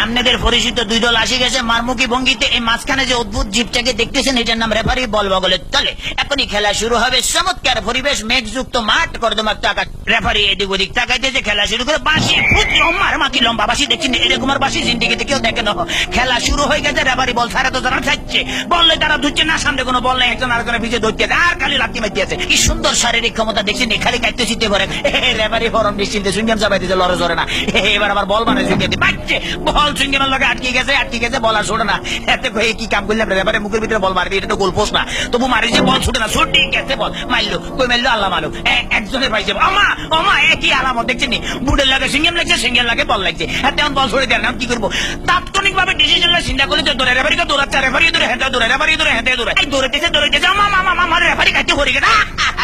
আপনাদের পরিচিত দুই দল আসে গেছে মারমুখী ভঙ্গিতে। এই মাঝখানে যে অদ্ভুত জীবটাকে দেখতেছেন এটার নাম রেফারি বল বগলের তলে। এখনই খেলা শুরু হবে। চমৎকার পরিবেশ, মেঘযুক্ত মাঠ, কর্দমাক্ত আকাশ। রেফারি এদিক ওদিক তাকাইতেছে, খেলা শুরু করে বাঁশি মারমাকি লম্বা বাঁশি দেখছেন, এরকম আর বাঁশি জিন্দিগিতে কেউ দেখে না। খেলা শুরু হয়ে গেছে, রেফারি বল ছাড়া তো তারা খাচ্ছে, বললে তারা ধুচ্ছে না, সামনে কোনো বল নেই, একজন আরেকজনের পিছিয়ে ধরতে আছে আর খালি লাথি মারতে আছে। কি সুন্দর শারীরিক ক্ষমতা দেখছেন, খালি কাটতে চিনতে পারে। রেফারি ফরম নিশ্চিন্তে সুইংগাম চাপাইতেছে, লড়ে জরে না। এবার আবার বল মানে সুইংগাম বাচ্চে, বল সুইংগামের লগে আটকে গেছে বল আর ছোটে না। এতে কয়ে কি কাম করলাম, রেফারি মুখের ভিতরে বল মারবি, এটা তো গোল পোস্ট না, তবু মারিছে বল ছুটে না, ছুটি গেছে বল মারলো, কই মারলো আল্লাহ মালুম। একজনের পাইছে অমা একই আলামত দেখছেন, বুটের লাগে সিঙ্গেম লাগছে, সিঙ্গেল লাগে বল লাগছে, তেমন বল ছড়ে দেন। কি করবো, তাৎক্ষণিক ভাবে ডিসিশন চিন্তা করলে যে দৌড়ে রেফারিকে দৌড়াচ্ছে, রেফারি দৌড়ে হেঁটে দৌড়ে, রেফারি দৌড়ে হেঁটে দৌড়ে, দৌড়েতেছে আমার রেফারি কাটতে পড়ে গেছে।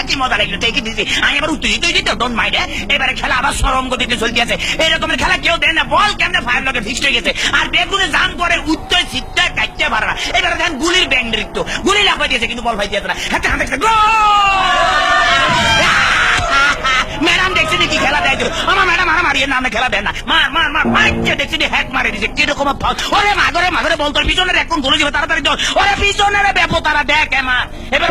কি মজা লাগলো, ঠিকই দিচ্ছি আমি আবার উত্তেজিত হয়ে যেত, ডোন্ট মাইন্ড। এবারে খেলা আবার সরম গতিতে চলতে আছে। এরকমের খেলা কেউ দেয় না, বল কেমনে ফায়ার লগে ফিক্সড হয়ে গেছে, আর বেগুনে জান করে উত্তর সিটটা কাটতে পারে না। এবারে দেখেন গুলির ব্যাং নৃত্য, গুলি লাফাই দিয়েছে কিন্তু বল ফাই দিয়েছে না। ম্যাডাম দেখছি কি খেলা দেয়, আমার ম্যাডাম মারিয়ে নামে খেলা দেয় না, মার দেখছি হ্যাক মারে দিচ্ছে, কিরকম ওরে মাগরে বল, তোর পিছনের এখন বলে যাবে তাড়াতাড়ি দল, ওরে পিছনের ব্যাপো তারা দেখ এমা। এবার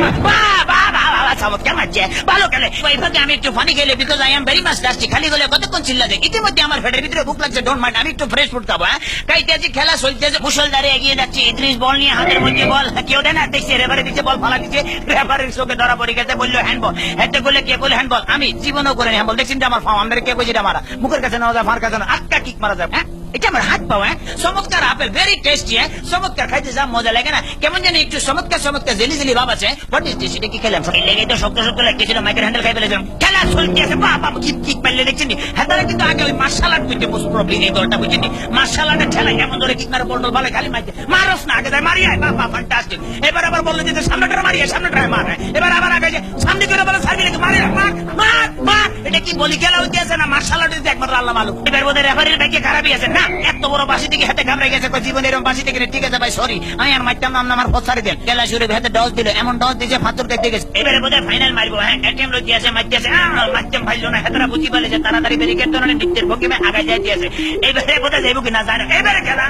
চমৎকার মারছে, ভালো খেলে। ওইভাবে আমি একটু ফানি খেলে, because I am very much lusty. খালি গেলে কতক্ষণ চিল্লা যায়, ইতিমধ্যে আমার পেটের ভিতরে ভুক লাগছে, ডোন্ট মাইন্ড, আমি একটু ফ্রেশ ফুড খাবো। কাইতেছি, খেলা চলতেছে, মুসলধারে এগিয়ে যাচ্ছে। ইদ্রিস বল নিয়ে হাতের মধ্যে বল, কেউ দেয় না, দেখছি রেফারি দিচ্ছে, বল ফালা দিচ্ছে, রেফারির চোখে ধরা পড়ে গেছে, বললো হ্যান্ডবল। হেঁটে করলে কে বলে হ্যান্ডবল, আমি জীবনও করে হ্যান্ডবল দেখছি আমার ফাও, আমাদের কে কইছে মারা, মুখের কাছে নেওয়া যায়, ফার কাছে না, আটকা কিক মারা যায়। হ্যাঁ এটা আমার হাত পাওয়া, চমৎকার আপেল, ভেরি টেস্টি, চমৎকার খাইতে যা মজা লাগে না, কেমন জানি একটু চমৎকার জেলি জেলি ভাব আছে। হোয়াট ইজ দিস, এটা কি খেলাম, লেগে তো শক্ত শক্ত লাগতেছিল, মাইকের হ্যান্ডেল খাই ফেলেছিলাম। খেলা চলতেছে, বাবা কিক মারলে দেখছেন, হ্যাঁ কিন্তু আগে ওই মার্শাল আর্ট বুঝতে মোস্ট প্রবলি এই দলটা বুঝছেন, মার্শাল আর্টের ঠেলা এমন ধরে কিক মারে, বল ভালো খালি মারতে মারস না, আগে যায় মারিয়ায়, বাবা ফ্যান্টাস্টিক। এবার আবার বললো যে সামনেটা মারিয়ে, সামনেটায় মার, এবার আবার আগে যে সামনে করে বলে সার্ভি লেগে মারে, মার। এটা কি বলি খেলা হইতে আছে না মার্শাল আর্ট একমাত্র আল্লাহ মালুম। এবার বোধহয় রেফারির ব্যাগে খারাপই আছে না, এত বড় বাসি থেকে হাতে ঘামড়ে গেছে, জীবনে এরকম বাসি থেকে। ঠিক আছে ভাই, সরি, আমি আর মারতাম না, আমার পথ ছাড়ি দেন। খেলা শুরু হাতে ডস দিল, এমন ডস দিয়েছে ফাতর দেখতে গেছে। এবারে বোধহয় ফাইনাল মারবো, হ্যাঁ এটিএম লই দিয়েছে, মারতে আছে, মারতাম ভাইলো না, হেতরা বুঝি বলে যে তাড়াতাড়ি ব্যারিকেড ধরে নিত্যের ভঙ্গিমে আগায় যাইতে আছে। এবারে বোধহয় যাইব কি না জানো। এবারে খেলা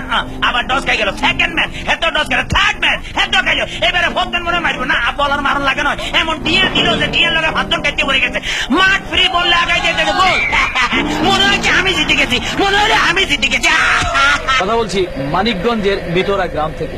আবার ডস খাই গেল, সেকেন্ড ম্যাচ হেত ডস গেল, থার্ড ম্যাচ হেত খাইলো। এবারে ফোর্থ ম্যাচ মনে মারবো না, বলার মারণ লাগে নয়, এমন ডিএ দিল যে ডিএর লগে ফাতর কাটতে পড়ে গেছে। মাঠ ফ্রি বললে আগায় যাইতে গোল, মনে হয় আমি জিতে গেছি, মনে হলে আমি জিতে গেছি। কথা বলছি মানিকগঞ্জের বিতরা গ্রাম থেকে।